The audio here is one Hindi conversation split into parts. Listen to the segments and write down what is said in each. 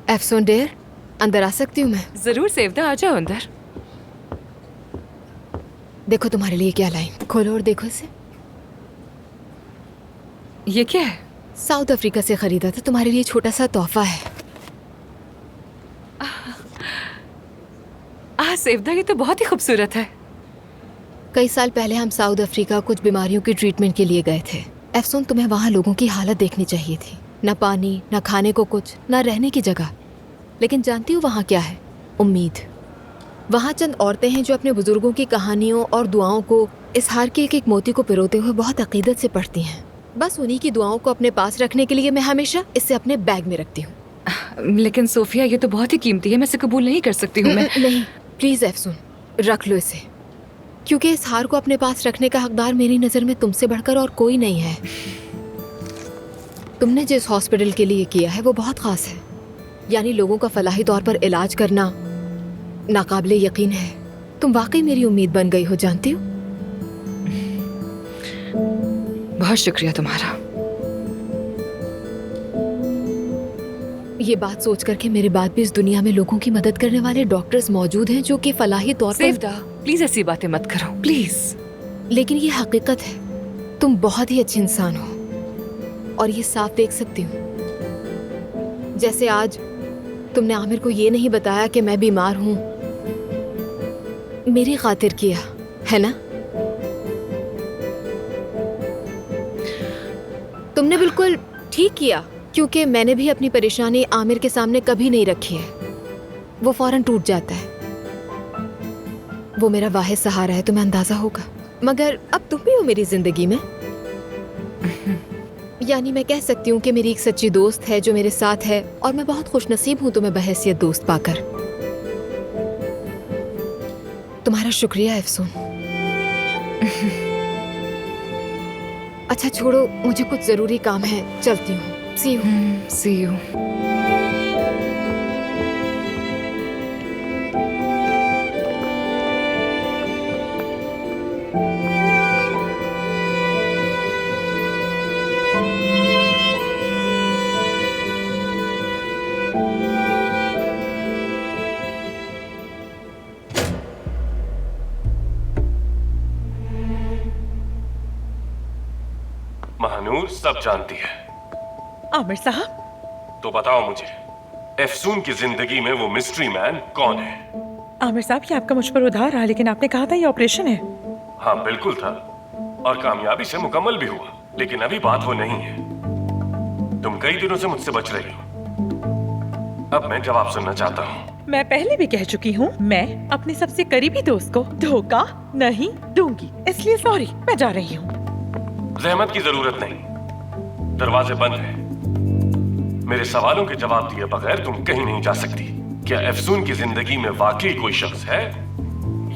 एफसून डेयर, अंदर आ सकती हूँ मैं? जरूर सेवदा, आ जाओ अंदर। देखो तुम्हारे लिए क्या लाई, खोलो और देखो इसे। ये क्या है? साउथ अफ्रीका से खरीदा था, तुम्हारे लिए छोटा सा तोहफा है। सेवदा, ये तो बहुत ही खूबसूरत है। कई साल पहले हम साउथ अफ्रीका कुछ बीमारियों की ट्रीटमेंट के लिए गए थे। एफसून, तुम्हें वहाँ लोगों की हालत देखनी चाहिए थी। न पानी, न खाने को कुछ, न रहने की जगह। लेकिन जानती हो वहाँ क्या है? उम्मीद। वहाँ चंद औरतें हैं जो अपने बुजुर्गों की कहानियों और दुआओं को इस हार के एक एक मोती को पिरोते हुए बहुत अकीदत से पढ़ती हैं। बस उन्हीं की दुआओं को अपने पास रखने के लिए मैं हमेशा इसे अपने बैग में रखती हूँ। लेकिन सोफिया, ये तो बहुत ही कीमती है, मैं इसे कबूल नहीं कर सकती हूँ। मैं नहीं, प्लीज एफसून, रख लो इसे, क्योंकि इस हार को अपने पास रखने का हकदार मेरी नजर में तुमसे बढ़कर और कोई नहीं है। तुमने जिस हॉस्पिटल के लिए किया है वो बहुत खास है, यानी लोगों का फलाही तौर पर इलाज करना नाकाबिले यकीन है। तुम वाकई मेरी उम्मीद बन गई हो, जानती हो। बहुत शुक्रिया तुम्हारा। ये बात सोच करके मेरे बाद भी इस दुनिया में लोगों की मदद करने वाले डॉक्टर्स मौजूद हैं जो कि फलाही तौर पर। सेवदा, प्लीज ऐसी बातें मत करो, प्लीज। लेकिन ये हकीकत है, तुम बहुत ही अच्छी इंसान हो और ये साफ देख सकती हूँ। जैसे आज तुमने आमिर को ये नहीं बताया कि मैं बीमार हूँ, मेरी खातिर किया है ना। तुमने बिल्कुल ठीक किया, क्योंकि मैंने भी अपनी परेशानी आमिर के सामने कभी नहीं रखी है। वो फौरन टूट जाता है। वो मेरा वाहिद सहारा है, तुम्हें अंदाजा होगा। मगर अब तुम भी हो मेरी जिंदगी में। यानी मैं कह सकती हूँ कि मेरी एक सच्ची दोस्त है जो मेरे साथ है, और मैं बहुत खुशनसीब हूँ तुम्हें बहैसियत दोस्त पाकर। तुम्हारा शुक्रिया एफसून। अच्छा छोड़ो, मुझे कुछ जरूरी काम है, चलती हूँ। See you. See you. Mahanoor सब जानती है। आमिर साहब, तो बताओ मुझे, एफसून की जिंदगी में वो मिस्ट्री मैन कौन है? आमिर साहब, ये आपका मुझ पर उधार रहा, लेकिन आपने कहा था ये ऑपरेशन है। हाँ बिल्कुल था, और कामयाबी से मुकम्मल भी हुआ। लेकिन अभी बात वो नहीं है। तुम कई दिनों से मुझसे बच रही हो। अब मैं जवाब सुनना चाहता हूँ। मैं पहले भी कह चुकी हूँ, मैं अपने सबसे करीबी दोस्त को धोखा नहीं दूंगी, इसलिए सॉरी, मैं जा रही हूँ। जहमत की जरूरत नहीं, दरवाजे बंद हैं। मेरे सवालों के जवाब दिए बगैर तुम कहीं नहीं जा सकती। क्या एफसून की जिंदगी में वाकई कोई शख्स है,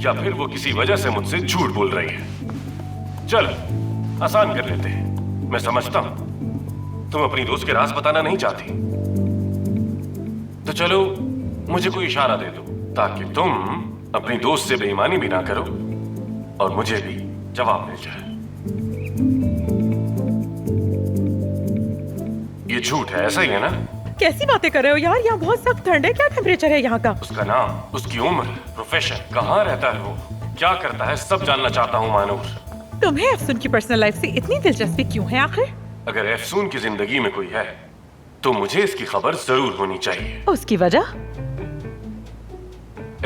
या फिर वो किसी वजह से मुझसे झूठ बोल रही है? चलो आसान कर लेते हैं। मैं समझता हूं तुम अपनी दोस्त के राज बताना नहीं चाहती, तो चलो मुझे कोई इशारा दे दो ताकि तुम अपनी दोस्त से बेईमानी भी ना करो और मुझे भी जवाब मिल जाए। ये झूठ है, ऐसा ही है ना? कैसी बातें कर रहे हो यार, यहाँ बहुत सख्त ठंड है। क्या टेम्परेचर है यहाँ का? उसका नाम, उसकी उम्र, प्रोफेशन, कहाँ रहता है वो, क्या करता है, सब जानना चाहता हूँ मानूर। तुम्हें एफसून की पर्सनल लाइफ से इतनी दिलचस्पी क्यों है आखिर? अगर एफसून की जिंदगी में कोई है तो मुझे इसकी खबर जरूर होनी चाहिए। उसकी वजह?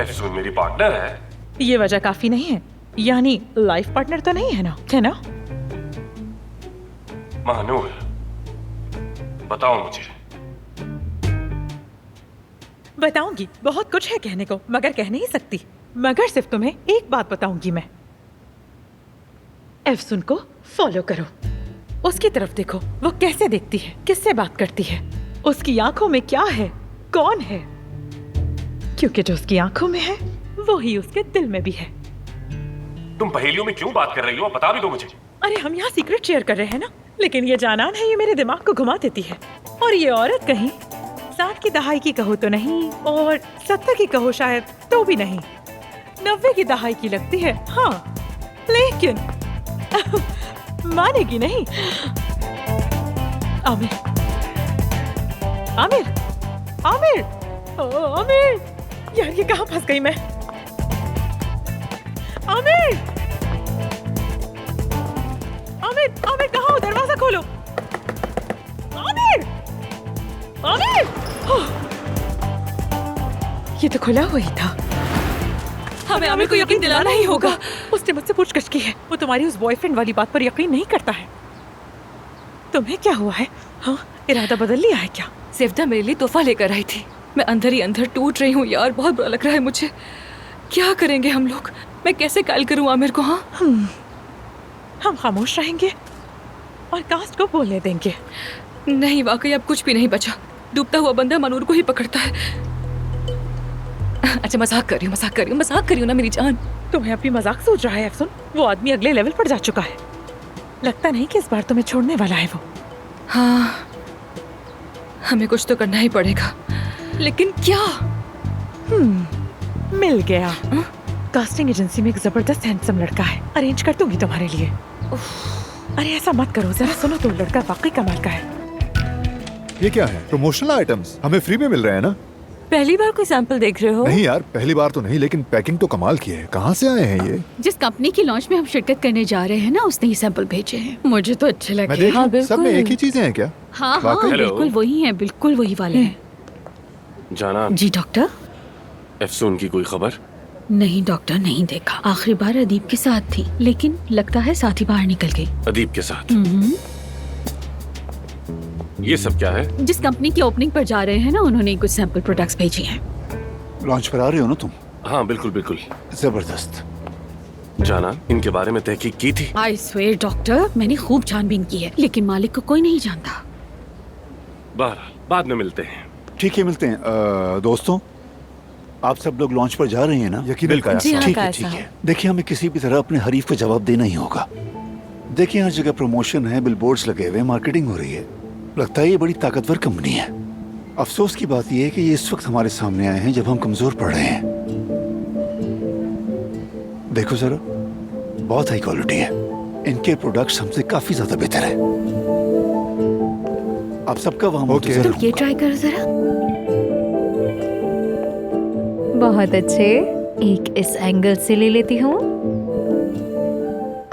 एफसून मेरी पार्टनर है। ये वजह काफी नहीं है, यानी लाइफ पार्टनर तो नहीं है ना, है ना? महानूर बताओ मुझे। बताऊंगी, बहुत कुछ है कहने को, मगर कह नहीं सकती। मगर सिर्फ तुम्हें एक बात बताऊंगी मैं। एफसून को फॉलो करो, उसकी तरफ देखो, वो कैसे देखती है, किससे बात करती है, उसकी आंखों में क्या है, कौन है, क्योंकि जो उसकी आंखों में है वो ही उसके दिल में भी है। तुम पहेलियों में क्यों बात कर रही हो, बता भी दो मुझे। अरे हम यहाँ सीक्रेट शेयर कर रहे हैं ना, लेकिन ये जानान है, ये मेरे दिमाग को घुमा देती है। और ये औरत कहीं 60 की दहाई की कहो तो नहीं, और 70 की कहो शायद तो भी नहीं, 90 की दहाई की लगती है। हाँ लेकिन मानेगी नहीं। आमिर, आमिर, आमिर। आमिर, यार ये कहाँ फंस गई मैं? आमिर, आमिर, आमिर कहाँ हो? दरवाजा खोलो। आमिर, आमिर, ये तो खुला हुआ ही था। हमें आमिर को यकीन दिलाना ही होगा। उसने मुझसे पूछगछ की है। वो तुम्हारी उस बॉयफ्रेंड वाली बात पर यकीन नहीं करता है। तुम्हें क्या हुआ है? हाँ, इरादा बदल लिया है क्या? सेफ्ता मेरे लिए तोहफा लेकर आई थी। मैं अंदर ही अंदर टूट रही हूँ यार, बहुत बुरा लग रहा है मुझे। क्या करेंगे हम लोग? मैं कैसे कायल करूँ आमिर को? हाँ, हम खामोश रहेंगे और कास्ट को बोलने देंगे। नहीं, वाकई अब कुछ भी नहीं बचा। डूबता हुआ बंदा मनूर को ही पकड़ता है। अच्छा, मजाक कर रही हूँ ना मेरी जान। तुम्हें अपनी मजाक सोच रहा है अफसुन? वो आदमी अगले लेवल पर जा चुका है। लगता नहीं कि इस बार तुम्हें छोड़ने वाला है वो। हाँ, हमें कुछ तो करना ही पड़ेगा, लेकिन क्या? मिल गया। कास्टिंग एजेंसी में एक जबरदस्त हैंडसम लड़का है, अरेंज कर दूंगी तुम्हारे लिए। अरे ऐसा मत करो, जरा सुनो तो, लड़का वाकई कमाल का है। ये क्या है? प्रमोशनल आइटम्स हमें फ्री में मिल रहे हैं ना? पहली बार कोई सैंपल देख रहे हो? नहीं यार, पहली बार तो नहीं, लेकिन पैकिंग तो कमाल की है। कहाँ से आए हैं ये? जिस कंपनी की लॉन्च में हम शिरकत करने जा रहे हैं ना, उसने ही सैंपल भेजे हैं। मुझे तो अच्छे मैं लगे। देख हाँ लूं, सब में एक ही चीजें हैं क्या? हाँ वाकई? हेलो। बिल्कुल वही हैं, बिल्कुल वही वाले हैं। जाना, जी डॉक्टर? अफसून की कोई खबर? नहीं डॉक्टर, नहीं देखा। आखिरी बार अदीब के साथ थी, लेकिन लगता है साथ ही बाहर निकल गई। अदीब के साथ? ये सब क्या है? जिस कंपनी की ओपनिंग पर जा रहे हैं ना, उन्होंने कुछ सैंपल प्रोडक्ट्स भेजी हैं। लॉन्च पर आ रहे हो ना तुम? हाँ बिल्कुल बिल्कुल। जबरदस्त। जाना, इनके बारे में तहकीक की थी? आई स्वेयर डॉक्टर, मैंने खूब छानबीन की है, लेकिन मालिक को कोई नहीं जानता। बहरहाल बाद में मिलते हैं। ठीक है, मिलते हैं। दोस्तों, आप सब लोग लॉन्च पर जा रहे हैं ना? यकीनन काया जी हाँ, साहब। ठीक है, काया ठीक है। साहब। देखिए, हमें किसी भी तरह अपने हरीफ को जवाब देना ही होगा। देखिए, हर जगह प्रमोशन है, बिलबोर्ड्स लगे हुए, मार्केटिंग हो रही है। लगता है ये बड़ी ताकतवर कंपनी है। अफसोस की बात यह है कि ये इस वक्त हमारे सामने आए हैं जब हम कमजोर पड़ रहे हैं। देखो जरा, बहुत हाई क्वालिटी है। इनके प्रोडक्ट्स हमसे काफी ज्यादा बेहतर है। आप सबका वहां मुंतज़िर तुम ये रहूंगा। ट्राई करो जरा। बहुत अच्छे, एक इस एंगल से ले लेती हूँ।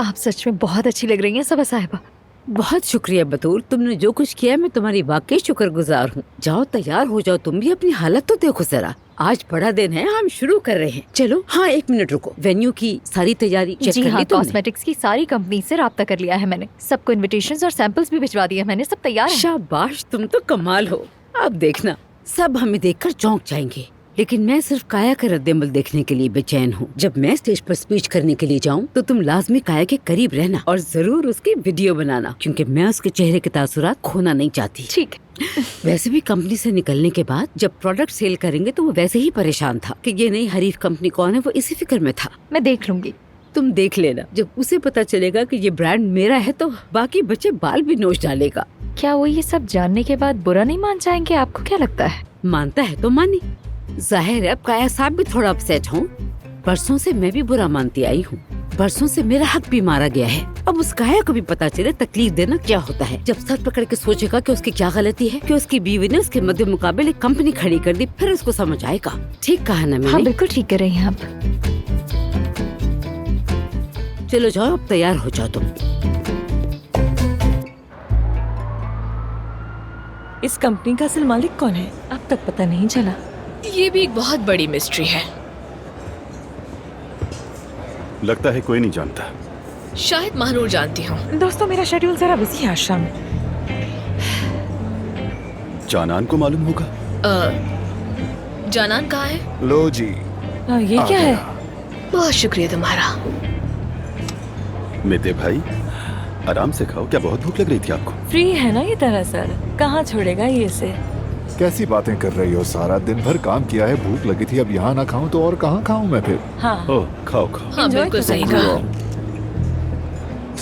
आप सच में बहुत अच्छी लग रही हैं सबा साहिबा। बहुत शुक्रिया बतूल, तुमने जो कुछ किया मैं तुम्हारी वाकई शुक्रगुजार हूँ। जाओ तैयार हो जाओ, तुम भी अपनी हालत तो देखो जरा। आज बड़ा दिन है, हम शुरू कर रहे हैं। चलो, हाँ 1 मिनट रुको। वेन्यू की सारी तैयारी चेक जी कर हाँ, ली तुमने? कॉस्मेटिक्स की सारी कंपनी से राब्ता कर लिया है मैंने। सबको इनविटेशंस और सैंपल्स भी भिजवा दिए मैंने, सब तैयार है। शाबाश, तुम तो कमाल हो। अब देखना, सब हमें देखकर चौंक जाएंगे। लेकिन मैं सिर्फ काया का रद्देमल देखने के लिए बेचैन हूँ। जब मैं स्टेज पर स्पीच करने के लिए जाऊँ तो तुम लाजमी काया के करीब रहना और जरूर उसकी वीडियो बनाना, क्योंकि मैं उसके चेहरे के तासुरात खोना नहीं चाहती। ठीक। वैसे भी कंपनी से निकलने के बाद जब प्रोडक्ट सेल करेंगे तो वो वैसे ही परेशान था कि ये नई हरीफ कंपनी कौन है, वो इसी फिक्र में था। मैं देख लूंगी। तुम देख लेना, जब उसे पता चलेगा कि ये ब्रांड मेरा है तो बाकी बच्चे बाल भी नोच डालेगा। क्या वो ये सब जानने के बाद बुरा नहीं मान जाएंगे? आपको क्या लगता है? मानता है तो मानी। जाहिर है अब काया साहब भी थोड़ा अपसेट हों। बरसों से मैं भी बुरा मानती आई हूँ। बरसों से मेरा हक भी मारा गया है। अब उस काया को भी पता चले तकलीफ देना क्या होता है। जब सर पकड़ के सोचेगा कि उसकी क्या गलती है कि उसकी बीवी ने उसके मध्य मुकाबले एक कंपनी खड़ी कर दी, फिर उसको समझ आएगा। ठीक कहा ना हाँ मैंने? बिल्कुल ठीक कर रही हैं आप। चलो जाओ, अब तैयार हो जाओ तुम। इस कंपनी का असल मालिक कौन है अब तक पता नहीं चला। ये भी एक बहुत बड़ी मिस्ट्री है। लगता है कोई नहीं जानता। शायद महानूर जानती हूँ। दोस्तों, मेरा शेड्यूल जरा बिजी है आज शाम। जानान को मालूम होगा। जानान कहाँ है? लो जी, ये क्या है? बहुत शुक्रिया तुम्हारा। मेते भाई, आराम से खाओ। क्या बहुत भूख लग रही थी आपको? फ्री है ना ये दरअसल, कहाँ छोड़ेगा ये इसे। कैसी बातें कर रही हो? सारा दिन भर काम किया है, भूख लगी थी, अब यहाँ ना खाऊं तो और कहाँ खाऊं मैं फिर? हाँ, ओह, खाओ खाओ। हाँ बिल्कुल सही कहा।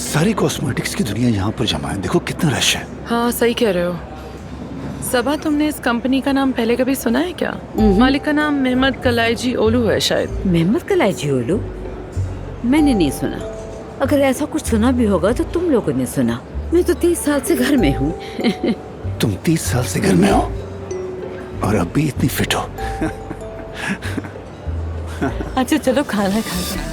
सारी कॉस्मेटिक्स की दुनिया यहाँ पर जमा है, देखो कितना रश है। हाँ सही कह रहे हो। सबा, तुमने इस कंपनी का नाम पहले कभी सुना है क्या? मालिक का नाम मेहमद कलाईजी ओलू है शायद। मेहमद कलाईजी ओलू? मैंने नहीं सुना। अगर ऐसा कुछ सुना भी होगा तो तुम लोगों ने सुना। मैं तो 30 साल से घर में हूँ। तुम 30 साल से घर में हो? और अब भी इतनी फिट हो। अच्छा चलो खाना खाते हैं।